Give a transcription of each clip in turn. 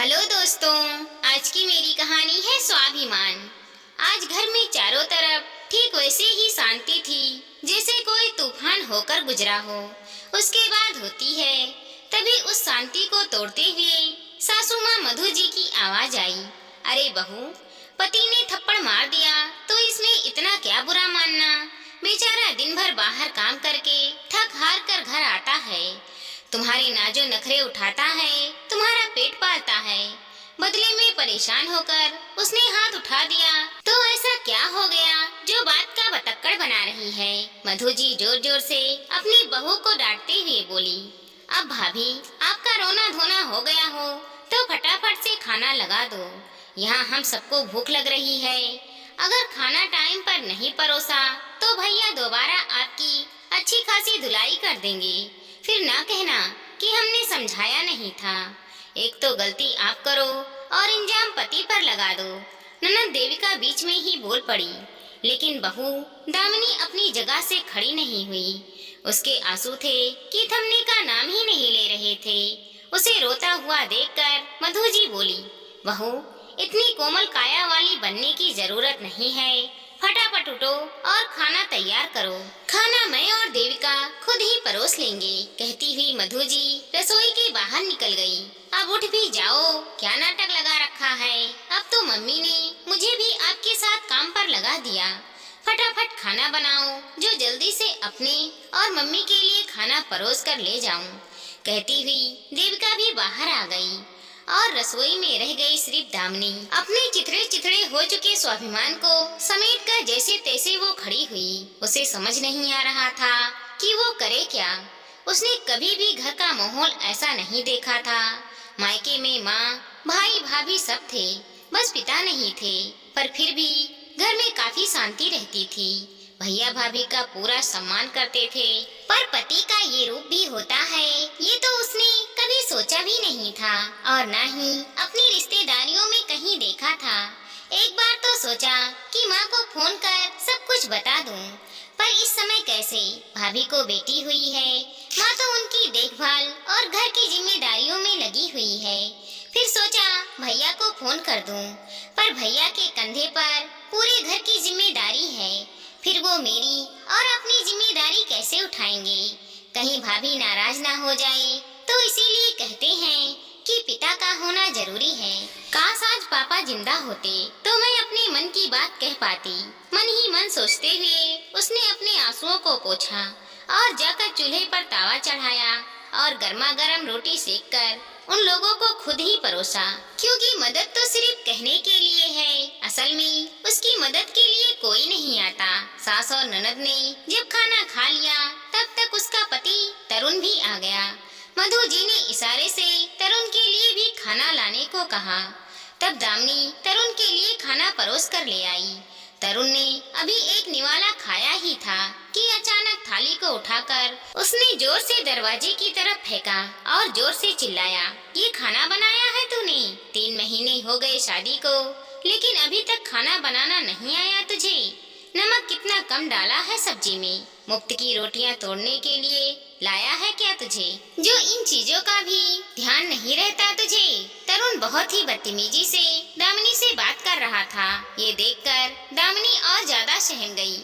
Hello दोस्तों, आज की मेरी कहानी है स्वाभिमान। आज घर में चारों तरफ ठीक वैसे ही शांति थी जैसे कोई तूफान होकर गुजरा हो। उसके बाद होती है, तभी उस शांति को तोड़ते हुए सासू माँ मधु जी की आवाज आई। अरे बहू, पति ने थप्पड़ मार दिया तो इसमें इतना क्या बुरा मानना। बेचारा दिन भर बाहर काम करके थक हार कर घर आता है, तुम्हारे नाजो नखरे उठाता है, तुम्हारा पेट पालता है। बदले में परेशान होकर उसने हाथ उठा दिया तो ऐसा क्या हो गया जो बात का बतक्कड़ बना रही है। मधु जी जोर जोर से अपनी बहू को डांटते हुए बोली, अब भाभी, आपका रोना धोना हो गया हो तो फटाफट से खाना लगा दो। यहाँ हम सबको भूख लग रही है। अगर खाना टाइम पर नहीं परोसा तो भैया दोबारा आपकी अच्छी खासी धुलाई कर देंगे। फिर ना कहना कि हमने समझाया नहीं था। एक तो गलती आप करो और इंजाम पति पर लगा दो। ननद देविका बीच में ही बोल पड़ी, लेकिन बहू दामिनी अपनी जगह से खड़ी नहीं हुई। उसके आंसू थे कि थमने का नाम ही नहीं ले रहे थे। उसे रोता हुआ देखकर मधु जी बोली, बहू, इतनी कोमल काया वाली बनने की जरूरत नहीं है। फटाफट उठो और खाना तैयार करो। खाना मैं और देविका खुद ही परोस लेंगे। कहती हुई मधु जी रसोई के बाहर निकल गई। अब उठ भी जाओ, क्या नाटक लगा रखा है। अब तो मम्मी ने मुझे भी आपके साथ काम पर लगा दिया। फटाफट खाना बनाओ जो जल्दी से अपने और मम्मी के लिए खाना परोस कर ले जाऊं। कहती हुई देविका भी बाहर आ गई और रसोई में रह गई सिर्फ दामिनी। अपने चिथड़े चिथड़े हो चुके स्वाभिमान को समेट कर जैसे तैसे वो खड़ी हुई। उसे समझ नहीं आ रहा था कि वो करे क्या। उसने कभी भी घर का माहौल ऐसा नहीं देखा था। मायके में माँ, भाई, भाभी सब थे, बस पिता नहीं थे। पर फिर भी घर में काफी शांति रहती थी। भैया भाभी का पूरा सम्मान करते थे। पर पति का ये रूप भी होता है, ये तो उसने कभी सोचा भी नहीं था और ना ही अपनी रिश्तेदारियों में कहीं देखा था। एक बार तो सोचा कि माँ को फोन कर सब कुछ बता दूं, पर इस समय कैसे। भाभी को बेटी हुई है, माँ तो उनकी देखभाल और घर की जिम्मेदारियों में लगी हुई है। फिर सोचा भैया को फोन कर दूं, पर भैया के कंधे पर पूरे घर की जिम्मेदारी है। फिर वो मेरी और अपनी जिम्मेदारी कैसे उठाएंगे। कहीं भाभी नाराज ना हो जाए, तो इसीलिए कहते हैं कि पिता का होना जरूरी है। काश आज पापा जिंदा होते तो मैं अपने मन की बात कह पाती। मन ही मन सोचते हुए उसने अपने आंसुओं को पोंछा और जाकर चूल्हे पर तावा चढ़ाया और गर्मा गर्म रोटी सेककर उन लोगों को खुद ही परोसा। क्योंकि मदद तो सिर्फ कहने के लिए है, असल में उसकी मदद के लिए कोई नहीं आता। सास और ननद ने जब खाना खा लिया तब तक उसका पति तरुण भी आ गया। मधु जी ने इशारे से तरुण के लिए भी खाना लाने को कहा। तब दामिनी तरुण के लिए खाना परोस कर ले आई। तरुण ने अभी एक निवाला खाया ही था कि अचानक थाली को उठाकर उसने जोर से दरवाजे की तरफ फेंका और जोर से चिल्लाया, ये खाना बनाया है तूने? 3 महीने हो गए शादी को, लेकिन अभी तक खाना बनाना नहीं आया तुझे? नमक कितना कम डाला है सब्जी में? मुफ्त की रोटियां तोड़ने के लिए लाया है क्या तुझे, जो इन चीजों का भी ध्यान नहीं रहता तुझे? तरुण बहुत ही बदतमीजी से दामिनी से बात कर रहा था। ये देखकर दामिनी और ज्यादा सहम गई,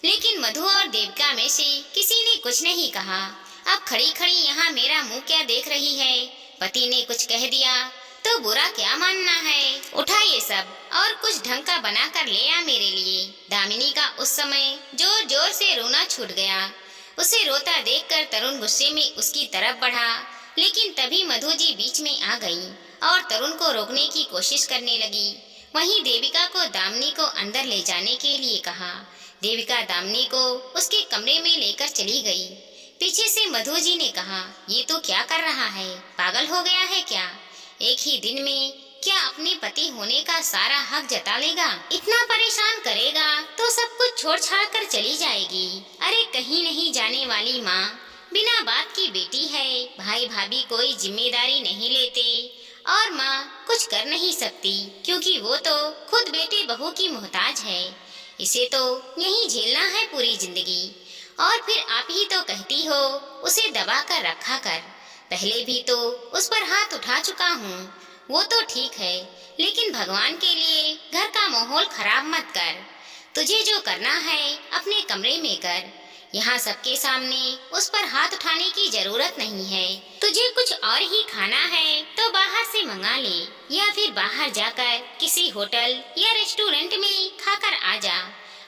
लेकिन मधु और देविका में से किसी ने कुछ नहीं कहा। अब खड़ी खड़ी यहाँ मेरा मुंह क्या देख रही है? पति ने कुछ कह दिया तो बुरा क्या मानना है? उठा ये सब और कुछ ढंग का बना कर ले आ मेरे लिए। दामिनी का उस समय जोर जोर से रोना छूट गया। उसे रोता देखकर तरुण गुस्से में उसकी तरफ बढ़ा, लेकिन तभी मधु जी बीच में आ गई और तरुण को रोकने की कोशिश करने लगी। वहीं देविका को दामिनी को अंदर ले जाने के लिए कहा। देविका दामिनी को उसके कमरे में लेकर चली गई। पीछे से मधु जी ने कहा, ये तो क्या कर रहा है, पागल हो गया है क्या? एक ही दिन में क्या अपने पति होने का सारा हक जता लेगा? इतना परेशान करेगा तो सब कुछ छोड़ छाड़ कर चली जाएगी। अरे कहीं नहीं जाने वाली माँ बिना बात की बेटी है। भाई भाभी कोई जिम्मेदारी नहीं लेते और माँ कुछ कर नहीं सकती, क्योंकि वो तो खुद बेटे बहू की मोहताज है। इसे तो यही झेलना है पूरी जिंदगी। और फिर आप ही तो कहती हो उसे दबा कर रखा कर। पहले भी तो उस पर हाथ उठा चुका हूँ, वो तो ठीक है, लेकिन भगवान के लिए घर का माहौल खराब मत कर। तुझे जो करना है अपने कमरे में कर। यहाँ सबके सामने उस पर हाथ उठाने की जरूरत नहीं है। तुझे कुछ और ही खाना है तो बाहर से मंगा ले, या फिर बाहर जाकर किसी होटल या रेस्टोरेंट में खाकर आ जा।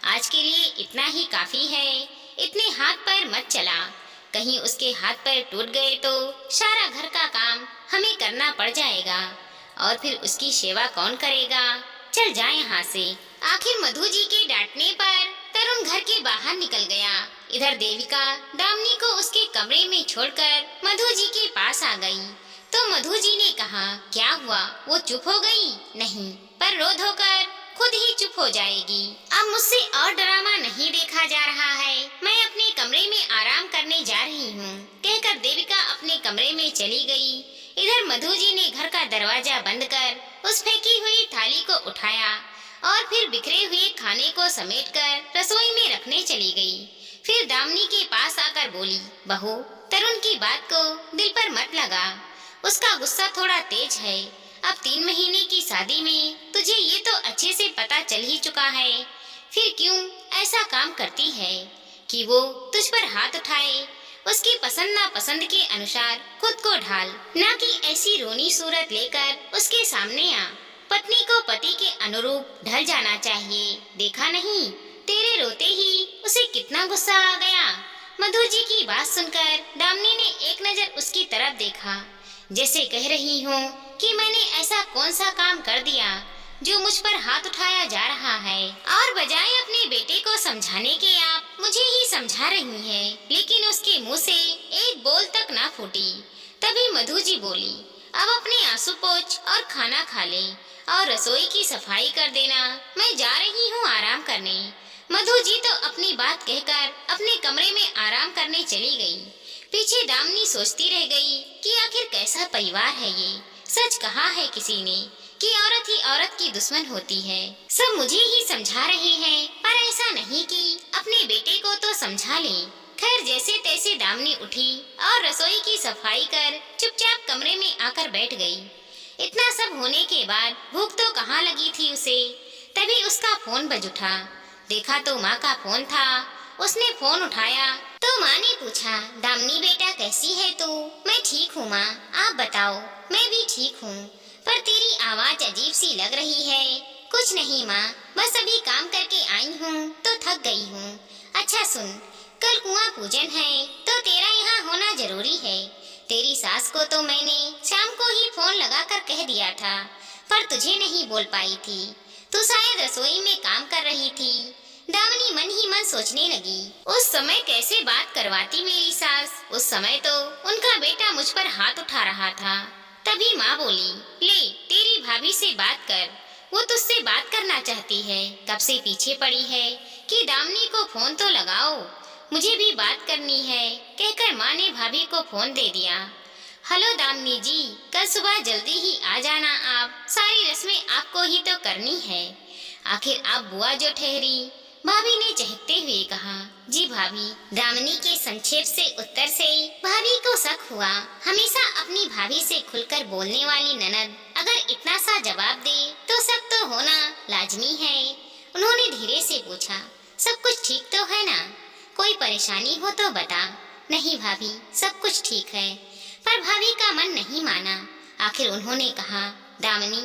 आज के लिए इतना ही काफी है। इतने हाथ पैर मत चला, कहीं उसके हाथ पैर टूट गए तो सारा घर का काम हमें करना पड़ जाएगा, और फिर उसकी सेवा कौन करेगा। चल जा यहाँ से। आखिर मधु जी के डांटने पर तरुण घर के बाहर निकल गया। इधर देविका दामिनी को उसके कमरे में छोड़कर मधु जी के पास आ गई। तो मधु जी ने कहा, क्या हुआ, वो चुप हो गई? नहीं, पर रो धोकर खुद ही चुप हो जाएगी। अब मुझसे और ड्रामा नहीं देखा जा रहा है, मैं अपने कमरे में आराम करने जा रही हूँ, कहकर देविका अपने कमरे में चली गई। इधर मधु जी ने घर का दरवाजा बंद कर उस फेंकी हुई थाली को उठाया और फिर बिखरे हुए खाने को समेटकर रसोई में रखने चली गई। फिर दामिनी के पास आकर बोली, बहू, तरुण की बात को दिल पर मत लगा, उसका गुस्सा थोड़ा तेज है। अब 3 महीने की शादी में तुझे ये तो अच्छे से पता चल ही चुका है, फिर क्यों ऐसा काम करती है कि वो तुझ पर हाथ उठाए। उसकी पसंद नापसंद के अनुसार खुद को ढाल, ना कि ऐसी रोनी सूरत लेकर उसके सामने आ। पत्नी को पति के अनुरूप ढल जाना चाहिए। देखा नहीं, तेरे रोते ही उसे कितना गुस्सा आ गया। मधु जी की बात सुनकर दामिनी ने एक नजर उसकी तरफ देखा, जैसे कह रही हूँ कि मैंने ऐसा कौन सा काम कर दिया जो मुझ पर हाथ उठाया जा रहा है, और बजाय अपने बेटे को समझाने के आप मुझे ही समझा रही हैं। लेकिन उसके मुंह से एक बोल तक ना फूटी। तभी मधु जी बोली, अब अपने आंसू पोंछ और खाना खा ले और रसोई की सफाई कर देना, मैं जा रही हूँ आराम करने। मधु जी तो अपनी बात कहकर अपने कमरे में आराम करने चली गई। पीछे दामिनी सोचती रह गई कि आखिर कैसा परिवार है ये। सच कहा है किसी ने कि औरत ही औरत की दुश्मन होती है। सब मुझे ही समझा रहे हैं, पर ऐसा नहीं कि अपने बेटे को तो समझा ले। खैर, जैसे तैसे दामिनी उठी और रसोई की सफाई कर चुपचाप कमरे में आकर बैठ गई। इतना सब होने के बाद भूख तो कहाँ लगी थी उसे। तभी उसका फोन बज उठा। देखा तो माँ का फोन था। उसने फोन उठाया तो माँ ने पूछा, दामिनी बेटा कैसी है तू? मैं ठीक हूँ माँ, आप बताओ। मैं भी ठीक हूँ, पर तेरी आवाज अजीब सी लग रही है। कुछ नहीं माँ, बस अभी काम करके आई हूँ तो थक गई हूँ। अच्छा सुन, कल कुआं पूजन है तो तेरा यहाँ होना जरूरी है। तेरी सास को तो मैंने शाम को ही फोन लगाकर कह दिया था, पर तुझे नहीं बोल पाई थी। तू शायद रसोई में काम कर रही थी। दामिनी मन ही मन सोचने लगी, उस समय कैसे बात करवाती मेरी सास। उस समय तो उनका बेटा मुझ पर हाथ उठा रहा था। तभी माँ बोली, ले तेरी भाभी से बात कर, वो तुझसे बात करना चाहती है। कब से पीछे पड़ी है कि दामिनी को फोन तो लगाओ, मुझे भी बात करनी है, कहकर माँ ने भाभी को फोन दे दिया। हेलो दामिनी जी, कल सुबह जल्दी ही आ जाना आप, सारी रस्में आपको ही तो करनी है। आखिर आप बुआ जो ठहरी, भाभी ने चहकते हुए कहा। जी भाभी। दामिनी के संक्षेप से उत्तर से भाभी को शक हुआ। हमेशा अपनी भाभी से खुलकर बोलने वाली ननद अगर इतना सा जवाब दे तो शक तो होना लाजमी है। उन्होंने धीरे से पूछा, सब कुछ ठीक तो है ना? कोई परेशानी हो तो बता। नहीं भाभी, सब कुछ ठीक है। पर भाभी का मन नहीं माना। आखिर उन्होंने कहा, दामिनी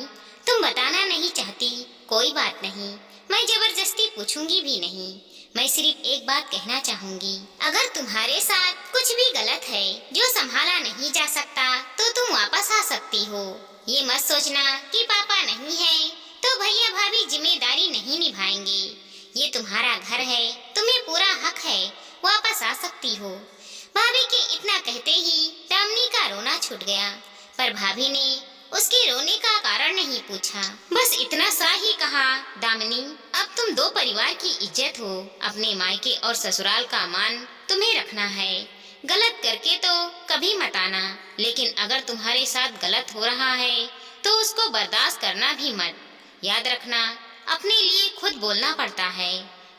तुम बताना नहीं चाहती, कोई बात नहीं, मैं जबरदस्ती पूछूंगी भी नहीं। मैं सिर्फ एक बात कहना चाहूंगी, अगर तुम्हारे साथ कुछ भी गलत है जो संभाला नहीं जा सकता तो तुम वापस आ सकती हो। ये मत सोचना कि पापा नहीं है तो भैया भाभी जिम्मेदारी नहीं निभाएंगे। ये तुम्हारा घर है, तुम्हें पूरा हक है, वापस आ सकती हो। भाभी के इतना कहते ही दामिनी का रोना छूट गया, पर भाभी ने उसके रोने का कारण नहीं पूछा। बस इतना सा ही कहा, दामिनी अब तुम दो परिवार की इज्जत हो, अपने मायके और ससुराल का मान तुम्हें रखना है। गलत करके तो कभी मत आना, लेकिन अगर तुम्हारे साथ गलत हो रहा है तो उसको बर्दाश्त करना भी मत। याद रखना, अपने लिए खुद बोलना पड़ता है।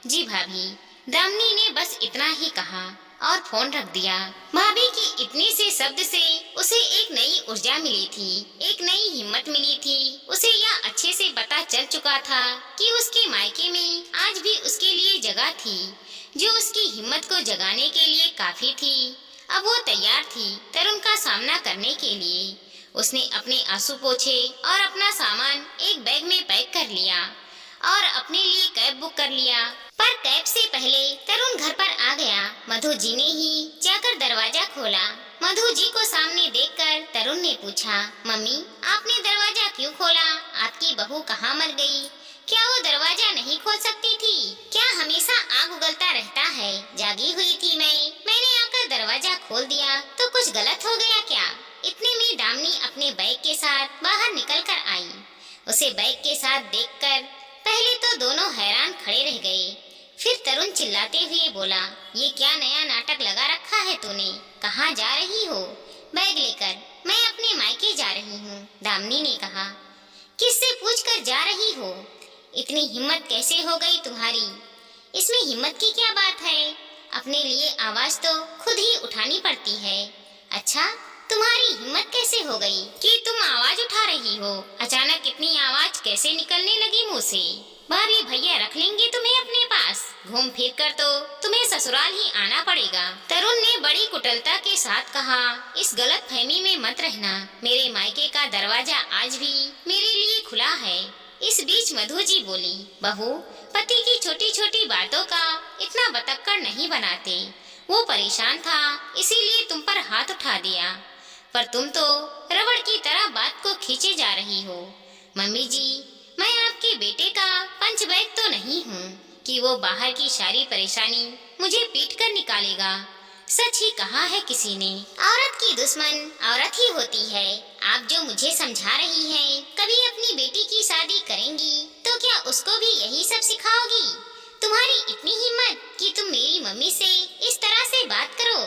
जी भाभी। दामिनी ने बस इतना ही कहा। और फोन रख दिया। भाभी की इतने से शब्द से उसे एक नई ऊर्जा मिली थी, एक नई हिम्मत मिली थी। उसे यह अच्छे से पता चल चुका था कि उसके मायके में आज भी उसके लिए जगह थी, जो उसकी हिम्मत को जगाने के लिए काफी थी। अब वो तैयार थी तरुण का सामना करने के लिए। उसने अपने आंसू पोंछे और अपना सामान एक बैग में पैक कर लिया और अपने लिए कैब बुक कर लिया। पर कैब से पहले तरुण घर पर आ गया। मधु जी ने ही जाकर दरवाजा खोला। मधु जी को सामने देखकर तरुण ने पूछा, मम्मी आपने दरवाजा क्यों खोला? आपकी बहू कहाँ मर गई? क्या वो दरवाजा नहीं खोल सकती थी? क्या हमेशा आग उगलता रहता है? जागी हुई थी मैंने आकर दरवाजा खोल दिया तो कुछ गलत हो गया क्या? इतने में दामिनी अपने बैग के साथ बाहर निकल कर आई। उसे बैग के साथ देखकर पहले तो दोनों हैरान खड़े रह गए। फिर तरुण चिल्लाते हुए बोला, ये क्या नया नाटक लगा रखा है तूने? कहाँ जा रही हो? बैग लेकर। मैं अपने मायके जा रही हूँ, दामिनी ने कहा। किससे पूछकर जा रही हो? इतनी हिम्मत कैसे हो गई तुम्हारी? इसमें हिम्मत की क्या बात है? अपने लिए आवाज तो खुद ही उठानी पड़ती है। अच्छा, तुम्हारी हिम्मत कैसे हो गई कि तुम आवाज उठा रही हो? अचानक इतनी आवाज कैसे निकलने लगी मुंह से? भाभी भैया रख लेंगे तुम्हें अपने पास। घूम फिर कर तो तुम्हें ससुराल ही आना पड़ेगा। तरुण ने बड़ी कुटिलता के साथ कहा, इस गलत फहमी में मत रहना। मेरे मायके का दरवाजा आज भी मेरे लिए खुला है। इस बीच मधु जी बोली, बहू पति की छोटी छोटी बातों का इतना बतक्कड़ नहीं बनाते। वो परेशान था इसीलिए तुम पर हाथ उठा दिया, पर तुम तो रबड़ की तरह बात को खींचे जा रही हो। मम्मी जी, मैं आपके बेटे का पंच बैग तो नहीं हूँ कि वो बाहर की सारी परेशानी मुझे पीट कर निकालेगा। सच ही कहा है किसी ने, औरत की दुश्मन औरत ही होती है। आप जो मुझे समझा रही हैं, कभी अपनी बेटी की शादी करेंगी तो क्या उसको भी यही सब सिखाओगी? तुम्हारी इतनी हिम्मत कि तुम मेरी मम्मी से इस तरह से बात करो?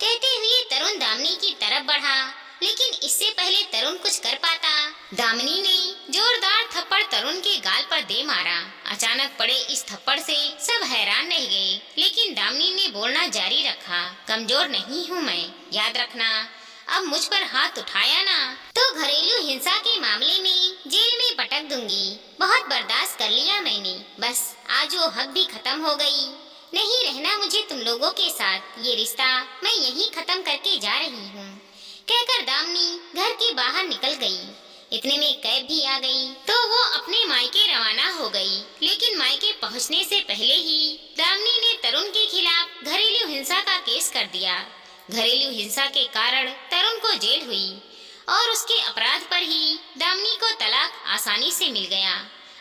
कहते हुए तरुण दामिनी की तरफ बढ़ा, लेकिन इससे पहले तरुण कुछ कर पाता, दामिनी ने जोरदार थप्पड़ तरुण के गाल पर दे मारा। अचानक पड़े इस थप्पड़ से सब हैरान रह गए, लेकिन दामिनी ने बोलना जारी रखा, कमजोर नहीं हूँ मैं, याद रखना। अब मुझ पर हाथ उठाया ना तो घरेलू हिंसा के मामले में जेल में पटक दूंगी। बहुत बर्दाश्त कर लिया मैंने, बस आज वो हद भी खत्म हो गई। नहीं रहना मुझे तुम लोगों के साथ, ये रिश्ता मैं यहीं खत्म करके जा रही हूँ। कहकर दामिनी घर के बाहर निकल गई। इतने में कैब भी आ गई तो वो अपने मायके रवाना हो गई। लेकिन मायके पहुँचने से पहले ही दामिनी ने तरुण के खिलाफ घरेलू हिंसा का केस कर दिया। घरेलू हिंसा के कारण तरुण को जेल हुई और उसके अपराध पर ही दामिनी को तलाक आसानी से मिल गया।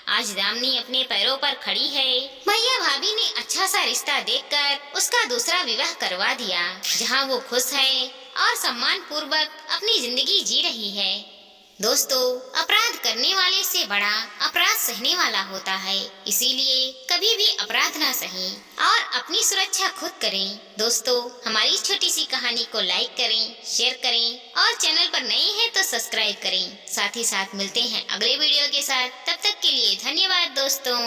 आज दामिनी अपने पैरों पर खड़ी है। भैया भाभी ने अच्छा सा रिश्ता देखकर उसका दूसरा विवाह करवा दिया, जहां वो खुश है और सम्मान पूर्वक अपनी जिंदगी जी रही है। दोस्तों, अपराध करने वाले से बड़ा अपराध सहने वाला होता है, इसीलिए कभी भी अपराध ना सहें और अपनी सुरक्षा खुद करें। दोस्तों, हमारी छोटी सी कहानी को लाइक करें, शेयर करें और चैनल पर नए हैं तो सब्सक्राइब करें। साथ ही साथ मिलते हैं अगले वीडियो के साथ। तब तक के लिए धन्यवाद दोस्तों।